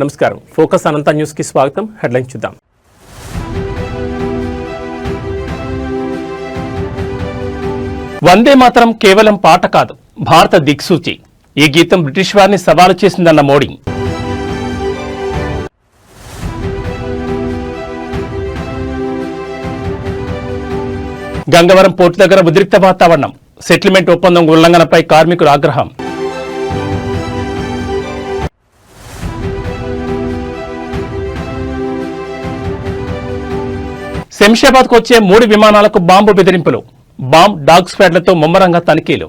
నమస్కారం. ఫోకస్ అనంత న్యూస్ కి స్వాగతం. హెడ్లైన్స్ చూద్దాం. వందే మాతరం కేవలం పాట కాదు, భారత దిక్సూచి. ఈ గీతం బ్రిటిష్ వారిని సవాలు చేసిందన్న మోడీ. గంగవరం పోర్టు దగ్గర ఉద్రిక్త వాతావరణం. సెటిల్మెంట్ ఒప్పందం ఉల్లంఘనపై కార్మికుల ఆగ్రహం. శంషాబాద్కు వచ్చే 3 విమానాలకు బాంబు బెదిరింపులు. డాగ్ స్క్వాడ్లతో ముమ్మరంగా తనిఖీలు.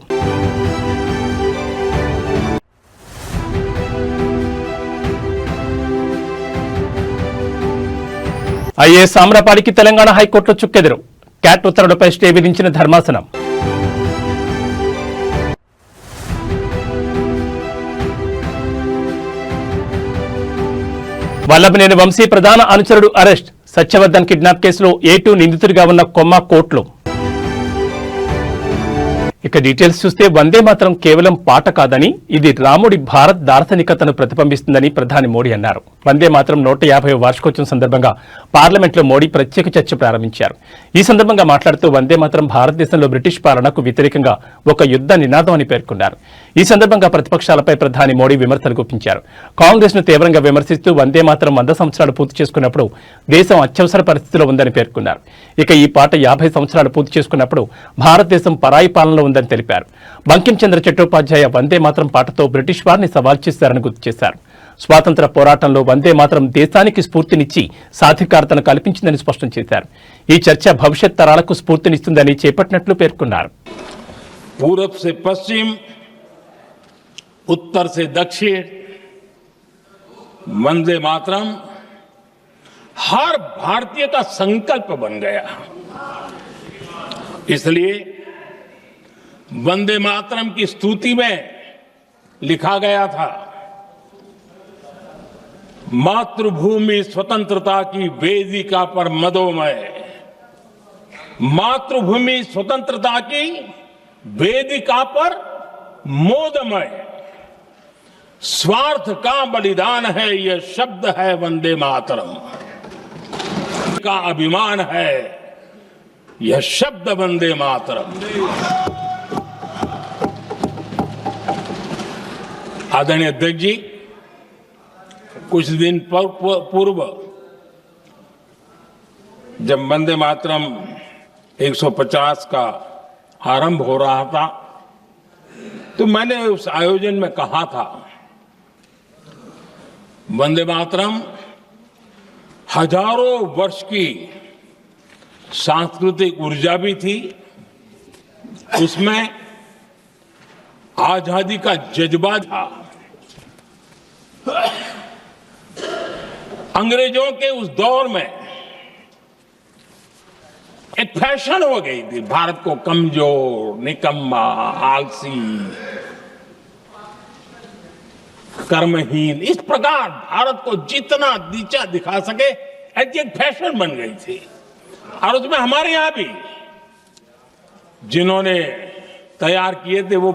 ఐఏఎస్ ఆమ్రపాడికి తెలంగాణ హైకోర్టులో చుక్కెదురు. క్యాట్ ఉత్తర్వులపై స్టే విధించిన ధర్మాసనం. వల్లభనేని వంశీ ప్రధాన అనుచరుడు అరెస్ట్. సత్యవర్ధన్ కిడ్నాప్ కేసులో A2 నిందితుడిగా ఉన్న కొమ్మ కోర్టులో. ఇక డీటెయిల్స్ చూస్తే వందే మాత్రం కేవలం పాట కాదని, ఇది రాముడి భారత్ దార్శనికతను ప్రతిబింబిస్తుందని ప్రధాని మోడీ అన్నారు. వందే మాత్రం 150వ వార్షికోత్సవం సందర్భంగా పార్లమెంట్లో మోడీ ప్రత్యేక చర్చ ప్రారంభించారు. ఈ సందర్భంగా మాట్లాడుతూ వందే మాత్రం భారతదేశంలో బ్రిటిష్ పాలనకు వ్యతిరేకంగా ఒక యుద్ధ నినాదం అని పేర్కొన్నారు. ఈ సందర్భంగా ప్రతిపక్షాలపై ప్రధాని మోడీ విమర్శలు గుప్పించారు. కాంగ్రెస్ ను తీవ్రంగా విమర్శిస్తూ వందే మాత్రం 100 సంవత్సరాలు పూర్తి చేసుకున్నప్పుడు దేశం అత్యవసర పరిస్థితిలో ఉందని పేర్కొన్నారు. ఇక ఈ పాట 50 సంవత్సరాలు పూర్తి చేసుకున్నప్పుడు భారతదేశం పరాయి పాలనలో ఉందని తెలిపారు. బంకిం చంద్ర చట్టోపాధ్యాయ వందే మాత్రం పాటతో బ్రిటిష్ వారిని సవాల్ చేశారని గుర్తు చేశారు. స్వాతంత్ర పోరాటంలో వందే మాత్రం దేశానికి స్ఫూర్తినిచ్చి సాధికారతను కల్పించిందని స్పష్టం చేశారు. ఈ చర్చ భవిష్యత్ తరాలకు స్ఫూర్తినిస్తుందని చేపట్టినట్లు పేర్కొన్నారు. पूरब से पश्चिम, उत्तर से दक्षिण, वंदे मातरम हर भारतीय का संकल्प बन गया. इसलिए वंदे मातरम की स्तुति में लिखा गया था, मातृभूमि स्वतंत्रता की वेदिका पर मदोमय. मातृभूमि स्वतंत्रता की वेदिका पर मोदमय. स्वार्थ का बलिदान है, यह शब्द है वंदे मातरम. का अभिमान है, यह शब्द वंदे मातरम. आदरणीय अध्यक्ष जी, कुछ दिन पूर्व जब वंदे मातरम 150 का आरंभ हो रहा था, तो मैंने उस आयोजन में कहा था, वंदे मातरम हजारों वर्ष की सांस्कृतिक ऊर्जा भी थी, उसमें आजादी का जज्बा था. अंग्रेजों के उस दौर में एक फैशन हो गई थी भारत को कमजोर, निकम्मा, आलसी, कर्महीन, इस प्रकार भारत को जितना नीचा दिखा सके ऐसी एक फैशन बन गई थी. और उसमें हमारे यहां भी जिन्होंने तैयार किए थे वो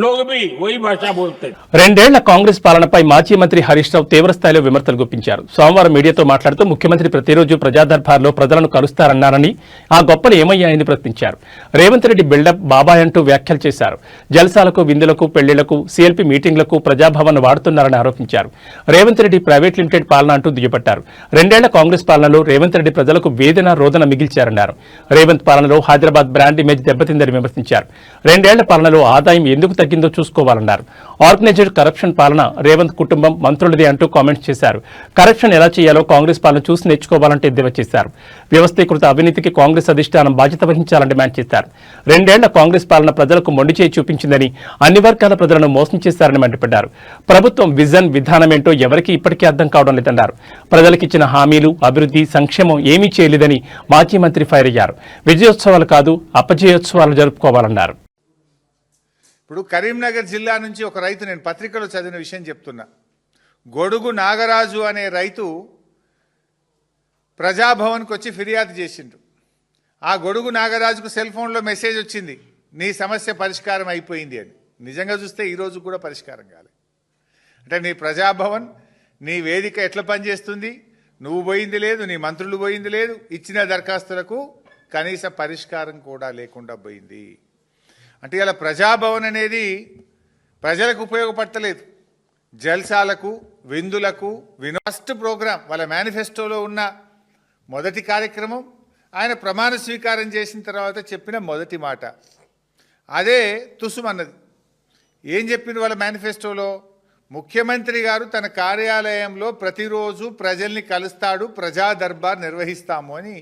लोग भी वही भाषा बोलते. 2 ఏళ్ల కాంగ్రెస్ పాలనపై మాజీ మంత్రి హరీష్ రావు తీవ్ర స్థాయిలో విమర్శలు గుప్పించారు. సోమవారం మీడియాతో మాట్లాడుతూ ముఖ్యమంత్రి ప్రతిరోజు ప్రజా దర్బార్లో ప్రజలను కలుస్తారన్నారని, ఆ గొప్పలు ఏమయ్యాయని ప్రశ్నించారు. రేవంత్ రెడ్డి బిల్డప్ బాబాయ్ అంటూ వ్యాఖ్యలు చేశారు. జల్సాలకు, విందులకు, పెళ్లిళ్లకు, సీఎల్పీ మీటింగ్లకు ప్రజాభవన్ వాడుతున్నారని ఆరోపించారు. రేవంత్ రెడ్డి ప్రైవేట్ లిమిటెడ్ పాలన అంటూ దుయ్యబట్టారు. 2 ఏళ్ల కాంగ్రెస్ పాలనలో రేవంత్ రెడ్డి ప్రజలకు వేదన, రోదన మిగిల్చారన్నారు. రేవంత్ పాలనలో హైదరాబాద్ బ్రాండ్ ఇమేజ్ దెబ్బతిందని విమర్శించారు. 2 ఏళ్ల పాలనలో ఆదాయం ఎందుకు తగ్గిందో చూసుకోవాలన్నారు. ఆర్గనైజ్డ్ కరప్షన్ పాలన రేవంత్ కుటుంబం, మంత్రులదే అంటూ కామెంట్స్ చేశారు. కరప్షన్ ఎలా చేయాలో కాంగ్రెస్ పాలన చూసి నేర్చుకోవాలంటే ఎద్దేవా చేశారు. వ్యవస్థీకృత అవినీతికి కాంగ్రెస్ అధిష్టానం బాధ్యత వహించాలని డిమాండ్ చేశారు. 2 ఏళ్ల కాంగ్రెస్ పాలన ప్రజలకు మొండి చేయి చూపించిందని, అన్ని వర్గాల ప్రజలను మోసం చేశారని మండిపడ్డారు. ప్రభుత్వం విజన్, విధానమేంటో ఎవరికీ ఇప్పటికీ అర్థం కావడం లేదన్నారు. ప్రజలకిచ్చిన హామీలు, అభివృద్ధి, సంక్షేమం ఏమీ చేయలేదని మాజీ మంత్రి ఫైర్ అయ్యారు. విజయోత్సవాలు కాదు, అపజయోత్సవాలు జరుపుకోవాలన్నారు. ఇప్పుడు కరీంనగర్ జిల్లా నుంచి ఒక రైతు, నేను పత్రికలో చదివిన విషయం చెప్తున్నా. గొడుగు నాగరాజు అనే రైతు ప్రజాభవన్కి వచ్చి ఫిర్యాదు చేసిండు. ఆ గొడుగు నాగరాజుకు సెల్ ఫోన్లో మెసేజ్ వచ్చింది, నీ సమస్య పరిష్కారం అయిపోయింది అని. నిజంగా చూస్తే ఈరోజు కూడా పరిష్కారం కాలేదు. అంటే నీ ప్రజాభవన్, నీ వేదిక ఎట్లా పనిచేస్తుంది, నువ్వు పోయింది లేదు, నీ మంత్రులు పోయింది లేదు, ఇచ్చిన దరఖాస్తులకు కనీస పరిష్కారం కూడా లేకుండా పోయింది. అంటే ఇలా ప్రజాభవన్ అనేది ప్రజలకు ఉపయోగపడతలేదు, జల్సాలకు, విందులకు, ఫస్ట్ ప్రోగ్రాం వాళ్ళ మేనిఫెస్టోలో ఉన్న మొదటి కార్యక్రమం, ఆయన ప్రమాణ స్వీకారం చేసిన తర్వాత చెప్పిన మొదటి మాట అదే తుసుమన్నది. ఏం చెప్పింది వాళ్ళ మేనిఫెస్టోలో? ముఖ్యమంత్రి గారు తన కార్యాలయంలో ప్రతిరోజు ప్రజల్ని కలుస్తాడు, ప్రజా దర్బార్ నిర్వహిస్తాము అని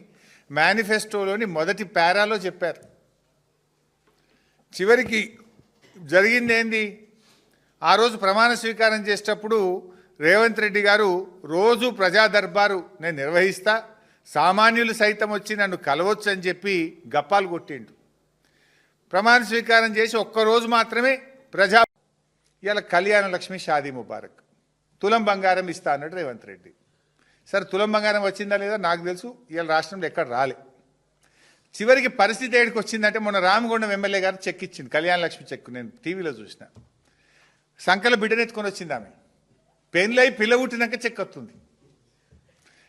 మేనిఫెస్టోలోని మొదటి పారాలో చెప్పారు. చివరికి జరిగింది ఏంది? ఆ రోజు ప్రమాణ స్వీకారం చేసేటప్పుడు రేవంత్ రెడ్డి గారు రోజు ప్రజా దర్బారు నేను నిర్వహిస్తా, సామాన్యులు సైతం వచ్చి నన్ను కలవచ్చు అని చెప్పి గప్పాలు కొట్టిండు. ప్రమాణ స్వీకారం చేసి ఒక్కరోజు మాత్రమే ఇలా కళ్యాణ లక్ష్మి షాదీ ముబారక్, తులం బంగారం ఇస్తా అన్నాడు రేవంత్ రెడ్డి. సరే తులం బంగారం వచ్చిందా లేదా నాకు తెలుసు, ఇవాళ రాష్ట్రంలో ఎక్కడ రాలే. చివరికి పరిస్థితి ఏడికి వచ్చిందంటే మొన్న రామగుండం ఎమ్మెల్యే గారు చెక్ ఇచ్చింది, కళ్యాణ లక్ష్మి చెక్, నేను టీవీలో చూసిన. సంకల బిడ్డనెత్తుకొని వచ్చింది ఆమె, పెళ్ళై పిల్ల పుట్టినాక చెక్ వస్తుంది.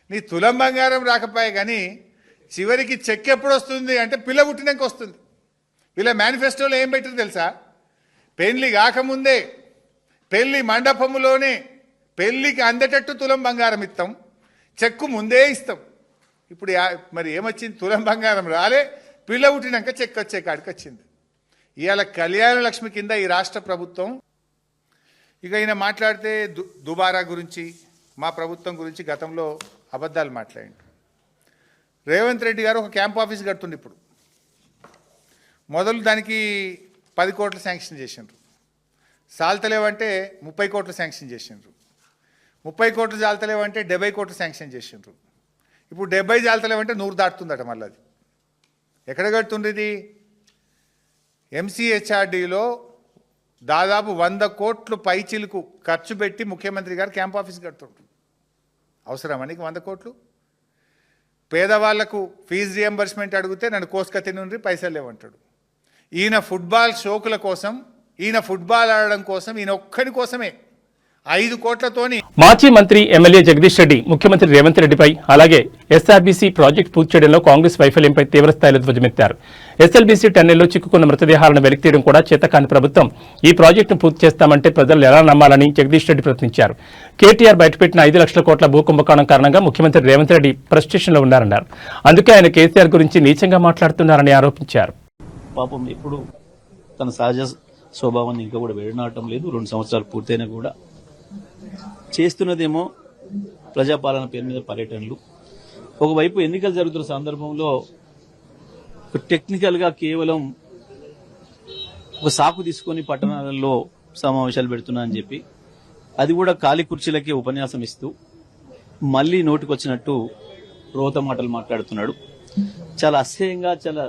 నీ తులం బంగారం రాకపోయే కానీ చివరికి చెక్ ఎప్పుడు వస్తుంది అంటే పిల్ల పుట్టినాక వస్తుంది. వీళ్ళ మేనిఫెస్టోలో ఏం పెట్టారు తెలుసా? పెళ్లి కాకముందే పెళ్లి మండపములోనే పెళ్లికి అందేటట్టు తులం బంగారం ఇస్తాం, చెక్కు ముందే ఇస్తాం. ఇప్పుడు మరి ఏమొచ్చింది? తులం బంగారం రాలే, పిల్ల పుట్టినాక చెక్ వచ్చే కాడికి వచ్చింది. ఇవాళ కళ్యాణ లక్ష్మి కింద ఈ రాష్ట్ర ప్రభుత్వం ఇక ఈయన మాట్లాడితే దుబారా గురించి, మా ప్రభుత్వం గురించి గతంలో అబద్ధాలు మాట్లాడిండు. రేవంత్ రెడ్డి గారు ఒక క్యాంప్ ఆఫీస్ కడుతుండే, ఇప్పుడు మొదలు దానికి 10 కోట్లు శాంక్షన్ చేసిండ్రు, సాల్తలేవంటే 30 కోట్లు శాంక్షన్ చేసిండ్రు, 30 కోట్లు చాలతలేవంటే 70 కోట్లు శాంక్షన్ చేసిండ్రు. ఇప్పుడు 70 చాలతలేవంటే 100 దాటుతుందట. మళ్ళీ అది ఎక్కడ కడుతుండ్రు? ఇది ఎంసీహెచ్ఆర్డీలో దాదాపు 100 కోట్లు పైచిలకు ఖర్చు పెట్టి ముఖ్యమంత్రి గారు క్యాంప్ ఆఫీస్ కడుతుండ్రు. అవసరమా నీకు 100 కోట్లు? పేదవాళ్లకు ఫీజు రియంబర్స్మెంట్ అడిగితే నన్ను కోసుక తినుండ్రి, పైసలు లేవంటాడు. ఈయన ఫుట్బాల్ షోకుల కోసం, ఈయన ఫుట్బాల్ ఆడడం కోసం, ఈయన ఒక్కడి కోసమే 5 కోట్లతోని మాజీ మంత్రి ఎమ్మెల్యే జగదీష్ రెడ్డి ముఖ్యమంత్రి రేవంత్ రెడ్డిపై అలాగే ఎస్ఆర్బీసీ ప్రాజెక్టు పూర్తి చేయడంలో కాంగ్రెస్ వైఫల్యంపై తీవ్రస్థాయిలో ధ్వజమెత్తారు. ఎస్ఎల్బీసీ టన్నెల్లో చిక్కుకున్న మృతదేహాలను వెలికితీయడం కూడా చేతకాని ప్రభుత్వం ఈ ప్రాజెక్టును పూర్తి చేస్తామంటే ప్రజలు ఎలా నమ్మాలని జగదీష్ రెడ్డి ప్రశ్నించారు. కేటీఆర్ బయటపెట్టిన 5 లక్షల కోట్ల భూ కుంభకోణం కారణంగా ముఖ్యమంత్రి రేవంత్ రెడ్డి ఫ్రస్ట్రేషన్లో ఉన్నారన్నారు. అందుకే ఆయన కేసీఆర్ గురించి నీచంగా మాట్లాడుతున్నారని ఆరోపించారు. పాపం ఎప్పుడు తన సహజ స్వభావాన్ని ఇంకా కూడా విడనాడటం లేదు. 2 సంవత్సరాలు పూర్తయినా కూడా చేస్తున్నదేమో ప్రజాపాలన పేరు మీద పర్యటనలు. ఒకవైపు ఎన్నికలు జరుగుతున్న సందర్భంలో టెక్నికల్ గా కేవలం ఒక సాకు తీసుకొని పట్టణాలలో సమావేశాలు పెడుతున్నా అని చెప్పి, అది కూడా ఖాళీ కుర్చీలకే ఉపన్యాసం ఇస్తూ మళ్లీ నోటికొచ్చినట్టు రోత మాటలు మాట్లాడుతున్నాడు. చాలా అసహ్యంగా, చాలా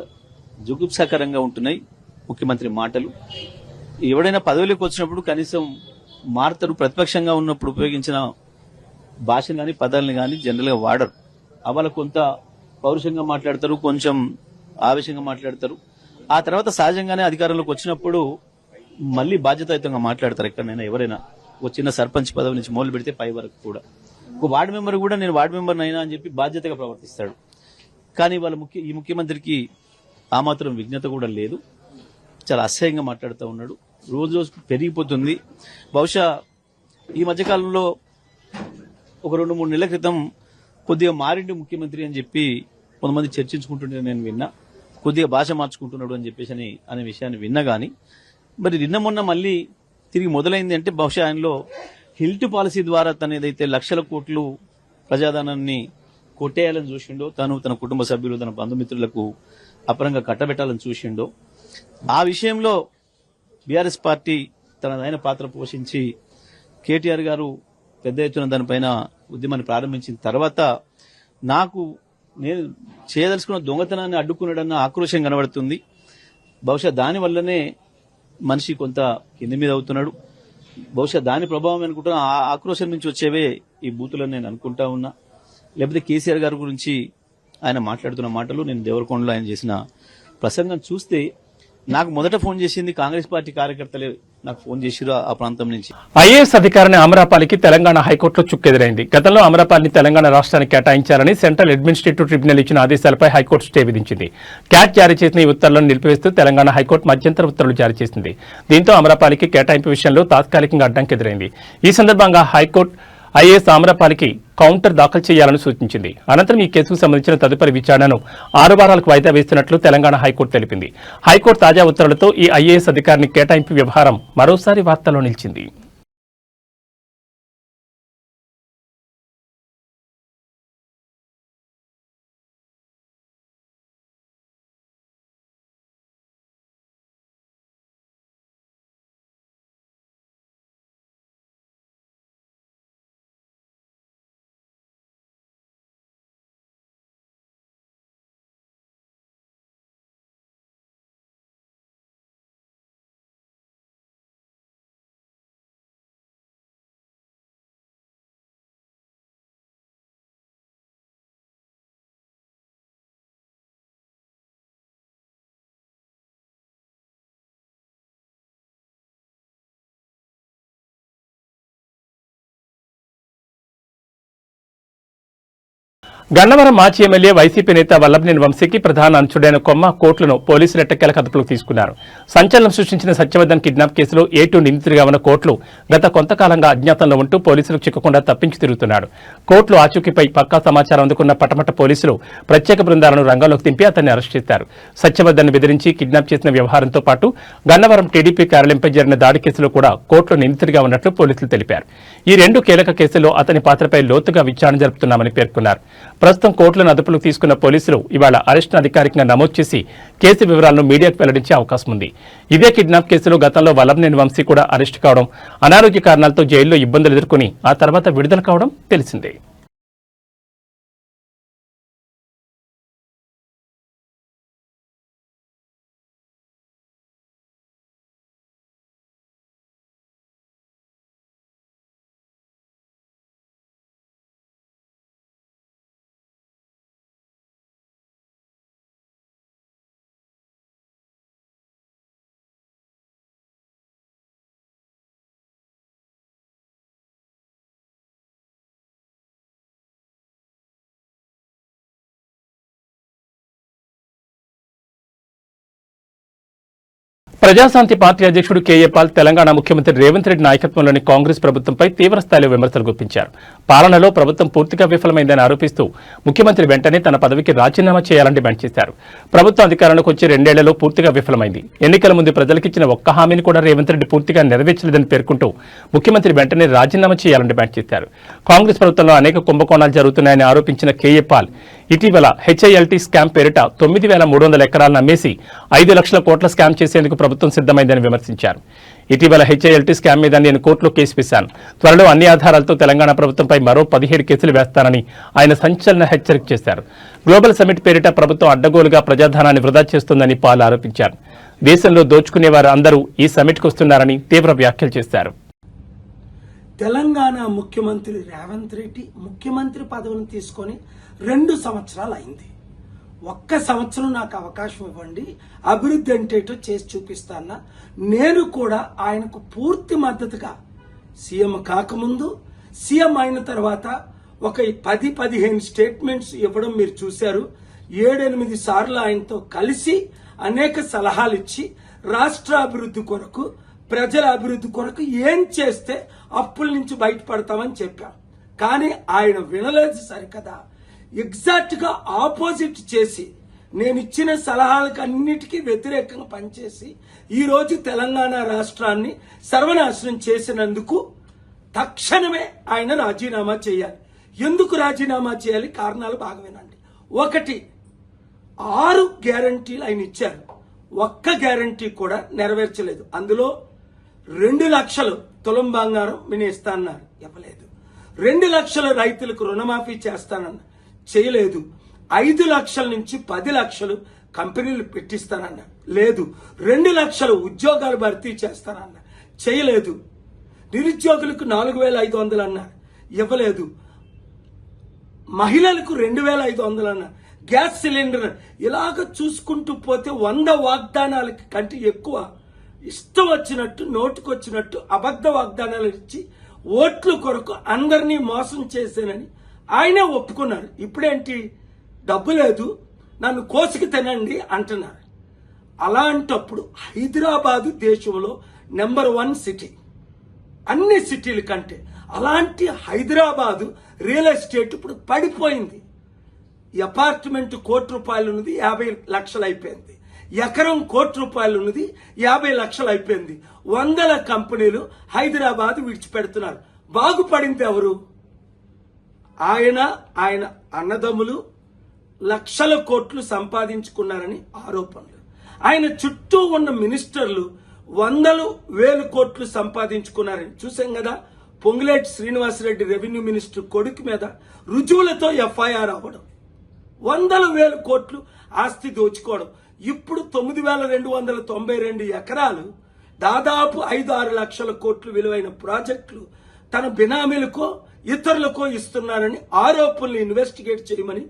జుగుప్సాకరంగా ఉంటున్నాయి ముఖ్యమంత్రి మాటలు. ఎవడైనా పదవిలోకి వచ్చినప్పుడు కనీసం మారుతారు. ప్రతిపక్షంగా ఉన్నప్పుడు ఉపయోగించిన భాషను కానీ పదాలను కానీ జనరల్ గా వాడరు. అవాళ కొంత పౌరుషంగా మాట్లాడతారు, కొంచెం ఆవేశంగా మాట్లాడతారు. ఆ తర్వాత సహజంగానే అధికారంలోకి వచ్చినప్పుడు మళ్లీ బాధ్యతాయుతంగా మాట్లాడతారు. ఎక్కడైనా ఎవరైనా ఒక చిన్న సర్పంచ్ పదవి నుంచి మొదలు పెడితే పై వరకు కూడా ఒక వార్డు మెంబర్ కూడా నేను వార్డు మెంబర్ అయినా అని చెప్పి బాధ్యతగా ప్రవర్తిస్తాడు. కానీ వాళ్ళ ఈ ముఖ్యమంత్రికి ఆ మాత్రం విజ్ఞత కూడా లేదు. చాలా అసహ్యంగా మాట్లాడుతూ ఉన్నాడు. రోజు రోజు పెరిగిపోతుంది. బహుశా ఈ మధ్యకాలంలో ఒక 2-3 నెలల క్రితం కొద్దిగా మారిండు ముఖ్యమంత్రి అని చెప్పి కొంతమంది చర్చించుకుంటుంటే నేను విన్నా. కొద్దిగా భాష మార్చుకుంటున్నాడు అని చెప్పేసి అనే విషయాన్ని విన్నా. కానీ మరి నిన్న మొన్న మళ్ళీ తిరిగి మొదలైంది అంటే బహుశా ఆయనలో హిల్ట్ పాలసీ ద్వారా తన ఏదైతే లక్షల కోట్లు ప్రజాధనాన్ని కొట్టేయాలని చూసిండో, తన కుటుంబ సభ్యులు, తన బంధుమిత్రులకు అపరంగా కట్టబెట్టాలని చూసిండో, ఆ విషయంలో బీఆర్ఎస్ పార్టీ తనదైన పాత్ర పోషించి కేటీఆర్ గారు పెద్ద ఎత్తున దానిపైన ఉద్యమాన్ని ప్రారంభించిన తర్వాత నేను చేయదలుచుకున్న దొంగతనాన్ని అడ్డుకున్నాడన్న ఆక్రోశం కనబడుతుంది. బహుశా దాని వల్లనే మనిషి కొంత కింది మీద అవుతున్నాడు. బహుశా దాని ప్రభావం అనుకుంటున్నా. ఆ ఆక్రోశం నుంచి వచ్చేవే ఈ బూతులని నేను అనుకుంటా ఉన్నా. లేకపోతే కేసీఆర్ గారి గురించి ఆయన మాట్లాడుతున్న మాటలు, నేను దేవరకొండలో ఆయన చేసిన ప్రసంగం చూస్తే నాకు మొదట ఫోన్ చేసింది కాంగ్రెస్ పార్టీ కార్యకర్తలే నాకు ఫోన్ చేసిరు ఆ ప్రాంతం నుంచి. ఐఏఎస్ అధికారిని అమరాపాలికి తెలంగాణ హైకోర్టులో చుక్కెదురైంది. గతంలో అమరాపాలిని తెలంగాణ రాష్ట్రానికి కేటాయించాలని సెంట్రల్ అడ్మినిస్ట్రేటివ్ ట్రిబ్యునల్ ఇచ్చిన ఆదేశాలపై హైకోర్టు స్టే విధించింది. క్యాట్ జారీ చేసిన ఈ ఉత్తర్వులను నిలిపివేస్తూ తెలంగాణ హైకోర్టు మధ్యంతర ఉత్తర్వులు జారీ చేసింది. దీంతో అమరాపాలికి కేటాయింపు విషయంలో తాత్కాలికంగా అడ్డంకి ఎదురైంది. ఈ సందర్భంగా హైకోర్టు ఐఏఎస్ అమరాపాలికి కౌంటర్ దాఖలు చేయాలని సూచించింది. అనంతరం ఈ కేసుకు సంబంధించిన తదుపరి విచారణను 6 వారాలకు వాయిదా వేస్తున్నట్లు తెలంగాణ హైకోర్టు తెలిపింది. హైకోర్టు తాజా ఉత్తర్వులతో ఈ ఐఏఎస్ అధికారిని కేటాయింపు వ్యవహారం మరోసారి వార్తల్లో నిలిచింది. గన్నవరం మాజీ ఎమ్మెల్యే వైసీపీ నేత వల్లభనేని వంశీకి ప్రధాన అంచుడైన కొమ్మ కోర్టులను పోలీసులు ఎట్టకేలకు అదుపులోకి తీసుకున్నారు. సంచలనం సృష్టించిన సత్యవర్ధన్ కిడ్నాప్ కేసులో A2 నిందితుడిగా ఉన్న కోర్టులు గత కొంతకాలంగా అజ్ఞాతంలో ఉంటూ పోలీసులకు చిక్కకుండా తప్పించి తిరుగుతున్నాడు. కోర్టులు ఆచూకీపై పక్కా సమాచారం అందుకున్న పటమట పోలీసులు ప్రత్యేక బృందాలను రంగంలోకి దింపి అతన్ని అరెస్ట్ చేశారు. సత్యవర్ధన్ బెదిరించి కిడ్నాప్ చేసిన వ్యవహారంతో పాటు గన్నవరం టీడీపీ కార్యాలయంపై జరిగిన దాడి కేసులో కూడా కోర్టులో నిందితుడిగా ఉన్నట్లు పోలీసులు తెలిపారు. ఈ 2 కీలక కేసుల్లో అతని పాత్రపై లోతుగా విచారణ జరుపుతున్నామని పేర్కొన్నారు. ప్రస్తుతం కోర్టులను అదుపులోకి తీసుకున్న పోలీసులు ఇవాళ అరెస్టును అధికారికంగా నమోదు చేసి కేసు వివరాలను మీడియాకు వెల్లడించే అవకాశం ఉంది. ఇదే కిడ్నాప్ కేసులో గతంలో వల్లభనేని వంశీ కూడా అరెస్టు కావడం, అనారోగ్య కారణాలతో జైల్లో ఇబ్బందులు ఎదుర్కొని ఆ తర్వాత విడుదల కావడం తెలిసిందే. ప్రజాశాంతి పార్టీ అధ్యక్షుడు కేఏ పాల్ తెలంగాణ ముఖ్యమంత్రి రేవంత్ రెడ్డి నాయకత్వంలోని కాంగ్రెస్ ప్రభుత్వంపై తీవ్ర స్థాయిలో విమర్శలు గుప్పించారు. పాలనలో ప్రభుత్వం పూర్తిగా విఫలమైందని ఆరోపిస్తూ ముఖ్యమంత్రి వెంటనే తన పదవికి రాజీనామా చేయాలని డిమాండ్ చేశారు. ప్రభుత్వం అధికారంలోకి వచ్చి 2 ఏళ్లలో పూర్తిగా విఫలమైంది. ఎన్నికల ముందు ప్రజలకిచ్చిన ఒక్క హామీని కూడా రేవంత్ రెడ్డి పూర్తిగా నెరవేర్చలేదని పేర్కొంటూ ముఖ్యమంత్రి వెంటనే రాజీనామా చేయాలని డిమాండ్ చేశారు. కాంగ్రెస్ ప్రభుత్వంలో అనేక కుంభకోణాలు జరుగుతున్నాయని ఆరోపించిన కేఏ పాల్ ఇటీవల హెచ్ఐఎల్టీ స్కామ్ పేరిట 9,300 ఎకరాలను అమ్మేసి 5 లక్షల కోట్ల స్కామ్ చేసేందుకు ప్రభుత్వం సిద్ధమైందని విమర్శించారు. ఇటీవల హెచ్ఐఎల్టీ స్కామ్ మీద నేను కోర్టులో కేసు వేశాను. త్వరలో అన్ని ఆధారాలతో తెలంగాణ ప్రభుత్వంపై మరో 17 కేసులు వేస్తానని ఆయన సంచలన హెచ్చరిక చేశారు. గ్లోబల్ సమ్మిట్ పేరిట ప్రభుత్వం అడ్డగోలుగా ప్రజాధనాన్ని వృధా చేస్తోందని పాల్ ఆరోపించారు. దేశంలో దోచుకునేవారు అందరూ ఈ సమ్మిట్కు వస్తున్నారని తీవ్ర వ్యాఖ్యలు చేశారు. తెలంగాణ ముఖ్యమంత్రి రేవంత్ రెడ్డి ముఖ్యమంత్రి పదవిని తీసుకొని 2 సంవత్సరాలు అయింది. 1 సంవత్సరం నాకు అవకాశం ఇవ్వండి, అభివృద్ధి అంటేటో చేసి చూపిస్తానా. నేను కూడా ఆయనకు పూర్తి మద్దతుగా సీఎం కాకముందు, సీఎం అయిన తర్వాత ఒక 10-15 స్టేట్మెంట్స్ ఇవ్వడం మీరు చూశారు. 7-8 సార్లు ఆయనతో కలిసి అనేక సలహాలు ఇచ్చి రాష్ట్ర అభివృద్ధి కొరకు, ప్రజల అభివృద్ధి కొరకు ఏం చేస్తే అప్పుల నుంచి బయటపడతామని చెప్పాం. కానీ ఆయన వినలేదు సరికదా, ఎగ్జాక్ట్ గా ఆపోజిట్ చేసి నేను ఇచ్చిన సలహాలకు అన్నిటికీ వ్యతిరేకంగా పనిచేసి ఈ రోజు తెలంగాణ రాష్ట్రాన్ని సర్వనాశనం చేసినందుకు తక్షణమే ఆయన రాజీనామా చేయాలి. ఎందుకు రాజీనామా చేయాలి? కారణాలు బాగా వినండి. 1, 6 గ్యారంటీలు ఆయన ఇచ్చారు, 1 గ్యారంటీ కూడా నెరవేర్చలేదు. అందులో 2 లక్షలు తులం బంగారం వినేస్తానన్నారు, ఇవ్వలేదు. 2 లక్షల రైతులకు రుణమాఫీ చేస్తానన్నారు, చేయలేదు. 5 లక్షల నుంచి 10 లక్షలు కంపెనీలు పెట్టిస్తానన్నారు, లేదు. 2 లక్షల ఉద్యోగాలు భర్తీ చేస్తానన్నారు, చేయలేదు. నిరుద్యోగులకు 4,500 అన్నారు, ఇవ్వలేదు. మహిళలకు 2,500 అన్నారు, గ్యాస్ సిలిండర్. ఇలాగ చూసుకుంటూ పోతే 100 వాగ్దానాలకి కంటే ఎక్కువ ఇష్టం వచ్చినట్టు నోటుకొచ్చినట్టు అబద్ధ వాగ్దానాలు ఇచ్చి ఓట్ల కొరకు అందరినీ మోసం చేశానని ఆయనే ఒప్పుకున్నారు. ఇప్పుడేంటి, డబ్బు లేదు నన్ను కోసికి తినండి అంటున్నారు. అలాంటప్పుడు హైదరాబాదు దేశంలో నెంబర్ 1 సిటీ, అన్ని సిటీల కంటే. అలాంటి హైదరాబాదు రియల్ ఎస్టేట్ ఇప్పుడు పడిపోయింది. అపార్ట్మెంట్ ₹1,00,00,000 ఉన్నది 50 లక్షలు అయిపోయింది. ఎకరం ₹1,00,00,000 ఉన్నది 50 లక్షలు అయిపోయింది. వందల కంపెనీలు హైదరాబాద్ విడిచిపెడుతున్నారు. బాగుపడింది ఎవరు? ఆయన అన్నదమ్ములు లక్షల కోట్లు సంపాదించుకున్నారని ఆరోపణలు. ఆయన చుట్టూ ఉన్న మినిస్టర్లు వందలు వేల కోట్లు సంపాదించుకున్నారని చూసాం కదా. పొంగులేటి శ్రీనివాసరెడ్డి రెవెన్యూ మినిస్టర్ కొడుకు మీద రుజువులతో ఎఫ్ఐఆర్ అవ్వడం, వందల వేల కోట్లు ఆస్తి దోచుకోవడం. ఇప్పుడు 9,292 ఎకరాలు, దాదాపు 5-6 లక్షల కోట్లు విలువైన ప్రాజెక్టులు తన బినామీలకో ఇతరులకో ఇస్తున్నారని ఆరోపణలు ఇన్వెస్టిగేట్ చేయమని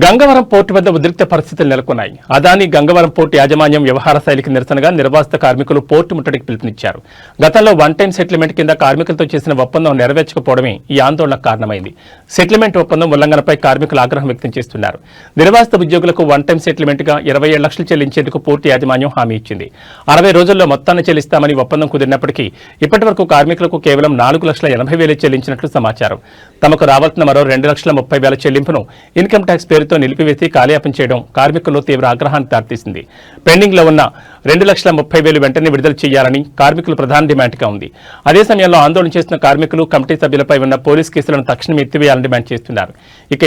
గంగవరం పోర్టు వద్ద ఉద్రిక్త పరిస్థితులు నెలకొన్నాయి. అదాని గంగవరం పోర్టు యాజమాన్యం వ్యవహార శైలికి నిరసనగా నిర్వాసిత కార్మికులు పోర్టు ముట్టడికి పిలుపునిచ్చారు. గతంలో వన్ టైం సెటిల్మెంట్ కింద కార్మికులతో చేసిన ఒప్పందం నెరవేర్చకపోవడమే ఈ ఆందోళనకు కారణమైంది. సెటిల్మెంట్ ఒప్పందం ఉల్లంఘనపై కార్మికులు ఆగ్రహం వ్యక్తం చేస్తున్నారు. నిర్వాసిత ఉద్యోగులకు వన్ టైం సెటిల్మెంట్ గా 27 లక్షలు చెల్లించేందుకు పోర్టు యాజమాన్యం హామీ ఇచ్చింది. 60 రోజుల్లో మొత్తాన్ని చెల్లిస్తామని ఒప్పందం కుదిరినప్పటికీ ఇప్పటి వరకు కార్మికులకు కేవలం 4,80,000 చెల్లించినట్లు సమాచారం. తమకు రావాల్సిన మరో 2,30,000 చెల్లింపును ఇన్కమ్ ట్యాక్స్ పేరుతో నిలిపివేసి కాలయాపన చేయడం కార్మికుల్లో తీవ్ర ఆగ్రహానికి దారితీసింది. పెండింగ్ లో ఉన్న 2,30,000 వెంటనే విడుదల చేయాలని కార్మికులు ప్రధాన డిమాండ్గా ఉంది. అదే సమయంలో ఆందోళన చేస్తున్న కార్మికులు కమిటీ సభ్యులపై ఉన్న పోలీస్ కేసులను తక్షణం ఎత్తివేయాలని డిమాండ్ చేస్తున్నారు.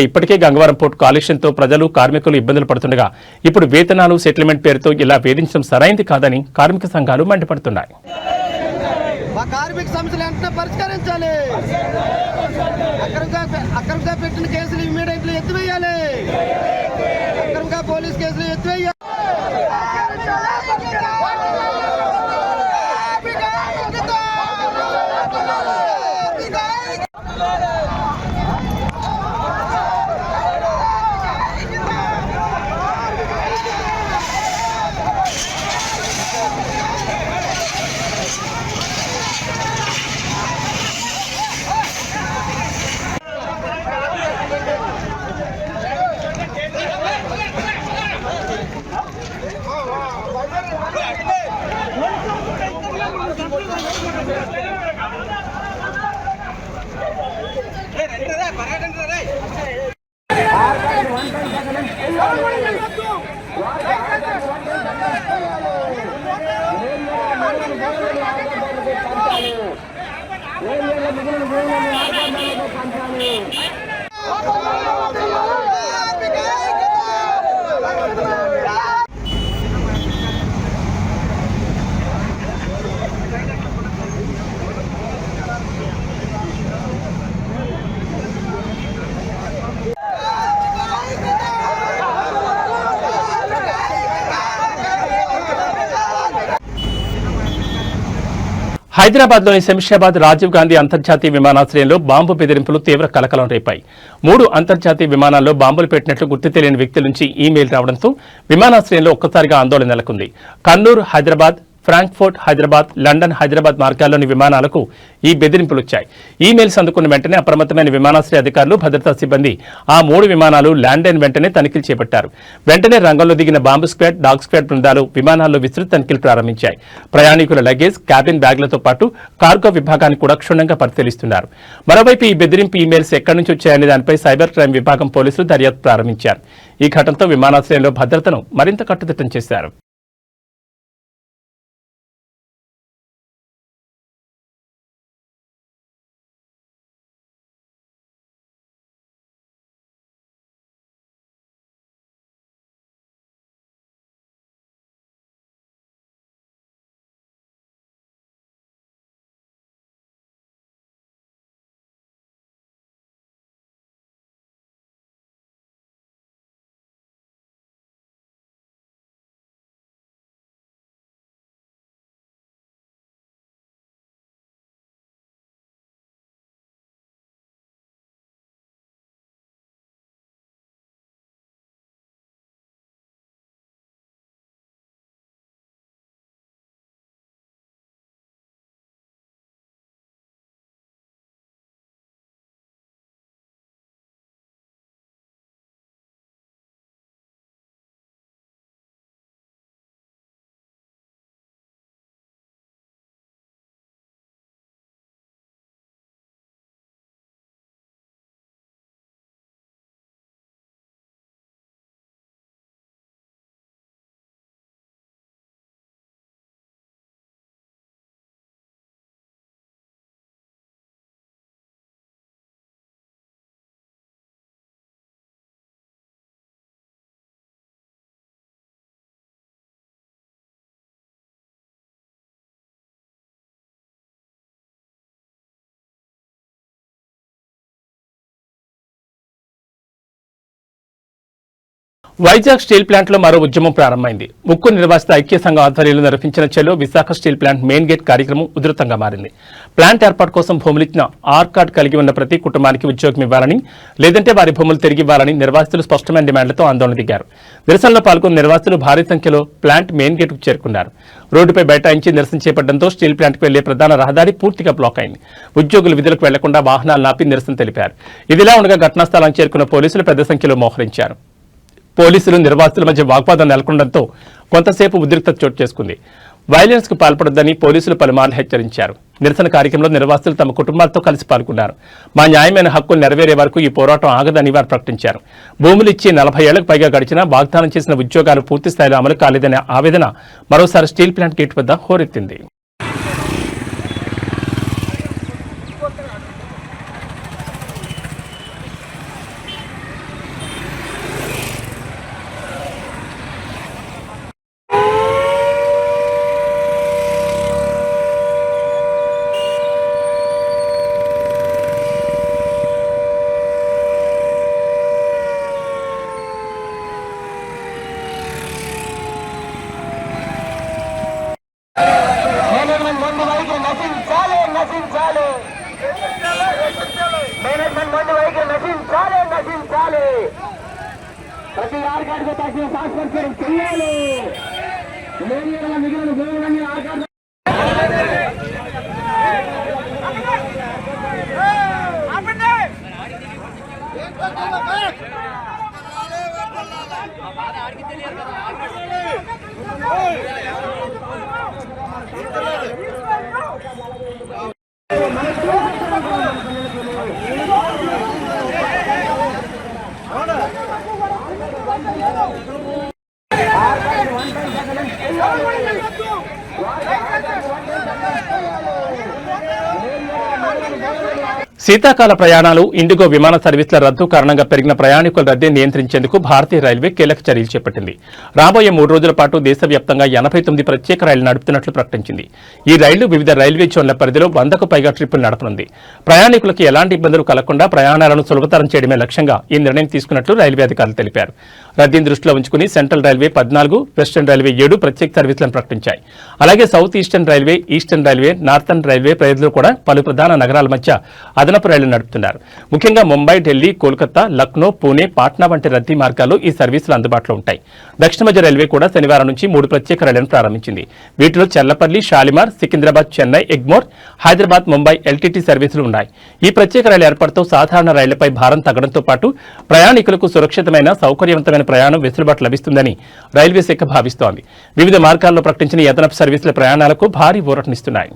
ఇప్పటికే గంగవరం పోర్టు కాలుష్యంతో ప్రజలు కార్మికులు ఇబ్బందులు పడుతుండగా ఇప్పుడు వేతనాలు సెటిల్మెంట్ పేరుతో ఇలా వేధించడం సరైంది కాదని కార్మిక సంఘాలు మండిపడుతున్నాయి. మా కార్మిక సమస్యలు వెంటనే పరిష్కరించాలి. అక్రమంగా పెట్టిన కేసులు ఇమ్మీడియట్లీ ఎత్తివేయాలి. అక్రమంగా పోలీస్ కేసులు ఎత్తివేయాలి. హైదరాబాద్లోని శంషాబాద్ రాజీవ్ గాంధీ అంతర్జాతీయ విమానాశ్రయంలో బాంబు బెదిరింపులు తీవ్ర కలకలం రేపాయి. 3 అంతర్జాతీయ విమానాల్లో బాంబులు పెట్టినట్లు గుర్తు తెలియని వ్యక్తుల నుంచి ఈమెయిల్ రావడంతో విమానాశ్రయంలో ఒక్కసారిగా ఆందోళన నెలకొంది. కన్నూర్ హైదరాబాద్, ఫ్రాంక్ఫర్ట్ హైదరాబాద్, లండన్ హైదరాబాద్ మార్గాల్లోని విమానాలకు ఈ బెదిరింపులు వచ్చాయి. ఈమెయిల్స్ అందుకున్న వెంటనే అప్రమత్తమైన విమానాశ్రయ అధికారులు, భద్రతా సిబ్బంది ఆ 3 విమానాలు ల్యాండ్ అయిన వెంటనే తనిఖీలు చేపట్టారు. వెంటనే రంగంలో దిగిన బాంబు స్క్వాడ్, డాగ్ స్క్వాడ్ బృందాలు విమానాల్లో విస్తృత తనిఖీలు ప్రారంభించాయి. ప్రయాణికుల లగేజ్, క్యాబిన్ బ్యాగ్లతో పాటు కార్గో విభాగాన్ని కూడా క్షుణ్ణంగా పరిశీలిస్తున్నారు. మరోవైపు ఈ బెదిరింపు ఈమెయిల్స్ ఎక్కడి నుంచి వచ్చాయనే దానిపై సైబర్ క్రైమ్ విభాగం పోలీసులు దర్యాప్తు ప్రారంభించారు. ఈ ఘటనతో విమానాశ్రయంలో భద్రతను మరింత కట్టుదిట్టం చేశారు. వైజాగ్ స్టీల్ ప్లాంట్లో మరో ఉద్యమం ప్రారంభమైంది. ఉక్కు నిర్వాసిత ఐక్య సంఘం ఆధ్వర్యంలో నిర్వహించిన చెలో Visakha steel plant main gate కార్యక్రమం ఉధృతంగా మారింది. ప్లాంట్ ఏర్పాటు కోసం భూములిచ్చిన ఆర్ కార్డు కలిగి ఉన్న ప్రతి కుటుంబానికి ఉద్యోగం ఇవ్వాలని, లేదంటే వారి భూములు తిరిగి ఇవ్వాలని నిర్వాసితులు స్పష్టమైన డిమాండ్లతో ఆందోళన దిగారు. నిరసనలో పాల్గొన్న నిర్వాసితులు భారీ సంఖ్యలో ప్లాంట్ మెయిన్ గేట్కు చేరుకున్నారు. రోడ్డుపై బైఠాయించి నిరసన చేపట్టడంతో స్టీల్ ప్లాంట్కు వెళ్లే ప్రధాన రహదారి పూర్తిగా బ్లాక్ అయింది. ఉద్యోగులు విధులకు వెళ్లకుండా వాహనాలు నాపి నిరసన తెలిపారు. ఇదిలా ఉండగా ఘటనా స్థలానికి చేరుకున్న పోలీసులు పెద్ద సంఖ్యలో మోహరించారు. పోలీసులు నిర్వాసితుల మధ్య వాగ్వాదం నెలకొనడంతో కొంతసేపు ఉద్రిక్తత చోటు చేసుకుంది. వైలెన్స్ కు పాల్పడొద్దని పోలీసులు పలుమార్లు హెచ్చరించారు. నిరసన కార్యక్రమంలో నిర్వాసితులు తమ కుటుంబాలతో కలిసి పాల్గొన్నారు. మా న్యాయమైన హక్కులు నెరవేరే వరకు ఈ పోరాటం ఆగదని వారు ప్రకటించారు. భూములు ఇచ్చి 40 ఏళ్లకు పైగా గడిచినా వాగ్దానం చేసిన ఉద్యోగాలు పూర్తి స్థాయిలో అమలు కాలేదనే ఆవేదన మరోసారి స్టీల్ ప్లాంట్ గేట్ వద్ద హోరెత్తింది. ప్రతి ఆర్గాడికి తగ్గిన సాక్షరం చెయ్యాలి. మిగిలిన భూములన్నీ ఆర్గాడు శీతాకాల ప్రయాణాలు, ఇండిగో విమాన సర్వీసుల రద్దు కారణంగా పెరిగిన ప్రయాణికుల రద్దీని నియంత్రించేందుకు భారతీయ రైల్వే కీలక చర్యలు చేపట్టింది. రాబోయే 3 రోజుల పాటు దేశవ్యాప్తంగా 89 ప్రత్యేక రైళ్లు నడుపుతున్నట్లు ప్రకటించింది. ఈ రైళ్లు వివిధ రైల్వే జోన్ల పరిధిలో 100కు పైగా ట్రిప్పులు నడపనుంది. ప్రయాణికులకు ఎలాంటి ఇబ్బందులు కలగకుండా ప్రయాణాలను సులభతరం చేయడమే లక్ష్యంగా ఈ నిర్ణయం తీసుకున్నట్లు రైల్వే అధికారులు తెలిపారు. రద్దీని దృష్టిలో ఉంచుకుని సెంట్రల్ రైల్వే 14, వెస్టర్న్ రైల్వే 7 ప్రత్యేక సర్వీసులను ప్రకటించాయి. అలాగే south eastern railway, eastern railway, northern railway పరిధిలో కూడా పలు ప్రధాన నగరాల మధ్య అదనపు రైళ్లు నడుపుతున్నారు. ముఖ్యంగా ముంబై, ఢిల్లీ, కోల్కతా, లక్నో, పూణే, పాట్నా వంటి రద్దీ మార్గాల్లో ఈ సర్వీసులు అందుబాటులో ఉంటాయి. దక్షిణ మధ్య రైల్వే కూడా శనివారం నుంచి 3 ప్రత్యేక రైళ్లను ప్రారంభించింది. వీటిలో చల్లపల్లి, షాలిమార్, సికింద్రాబాద్, చెన్నై, ఎగ్మోర్, హైదరాబాద్, ముంబై ఎల్టీటీ సర్వీసులు ఉన్నాయి. ఈ ప్రత్యేక రైలు ఏర్పాటుతో సాధారణ రైళ్లపై భారం తగ్గడంతో పాటు ప్రయాణికులకు సురక్షితమైన, సౌకర్యవంతమైన ప్రయాణం వెసులుబాటు లభిస్తుందని రైల్వే శాఖ భావిస్తోంది. వివిధ మార్గాల్లో ప్రకటించిన ఈ అదనపు సర్వీసుల ప్రయాణాలకు భారీ ఊరటనిస్తున్నాయి.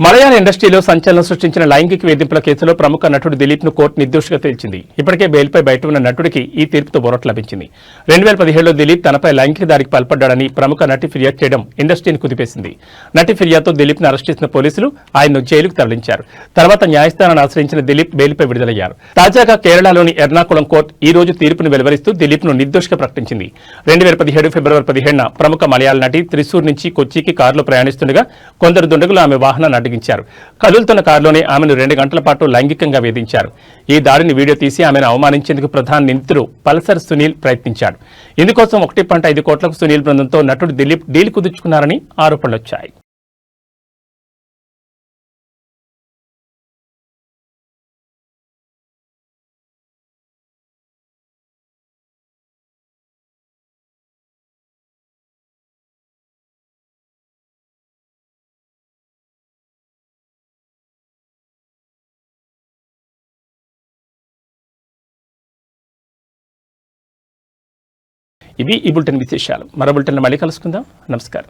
మలయాళ ఇండస్ట్రీలో సంచలనం సృష్టించిన లైంగిక వేధింపుల కేసులో ప్రముఖ నటుడు దిలీప్ ను కోర్టు నిర్దోషిగా తేల్చింది. ఇప్పటికే బెయిల్పై బయట ఉన్న నటుడికి ఈ తీర్పుతో ఊరట లభించింది. 2017లో దిలీప్ తనపై లైంగిక దాడికి పాల్పడ్డాడని ప్రముఖ నటి ఫిర్యాదు చేయడం ఇండస్ట్రీని కుదిపేసింది. నటి ఫిర్యాదుతో దిలీప్ ను అరెస్ట్ చేసిన పోలీసులు ఆయన్ను జైలుకు తరలించారు. తర్వాత న్యాయస్థానాన్ని ఆశ్రయించిన దిలీప్ బెయిల్పై విడుదలయ్యారు. తాజాగా కేరళలోని ఎర్నాకుళం కోర్టు ఈ రోజు తీర్పును వెలువరిస్తూ దిలీప్ ను నిర్దోషిగా ప్రకటించింది. 2017 ఫిబ్రవరి 17న ప్రముఖ మలయాళ నటి త్రిశూర్ నుంచి కొచ్చికి కారులో ప్రయాణిస్తుండగా కొందరు దుండగులు ఆమె వాహనాన్ని అడ్డగించారు. కదులుతున్న కారులోనే ఆమెను 2 గంటల పాటు లైంగికంగా వేధించారు. ఈ దాడిని వీడియో తీసి ఆమెను అవమానించేందుకు ప్రధాన నిందితుడు పల్సర్ సునీల్ ప్రయత్నించాడు. ఇందుకోసం 1.5 కోట్లకు సునీల్ బృందంతో నటుడు దిలీప్ డీల్ కుదుర్చుకున్నారని ఆరోపణలొచ్చాయి. ఇవి ఈ బులెటిన్ విశేషాలు. మరో బులెటిన్లో మళ్ళీ కలుసుకుందాం. నమస్కారం.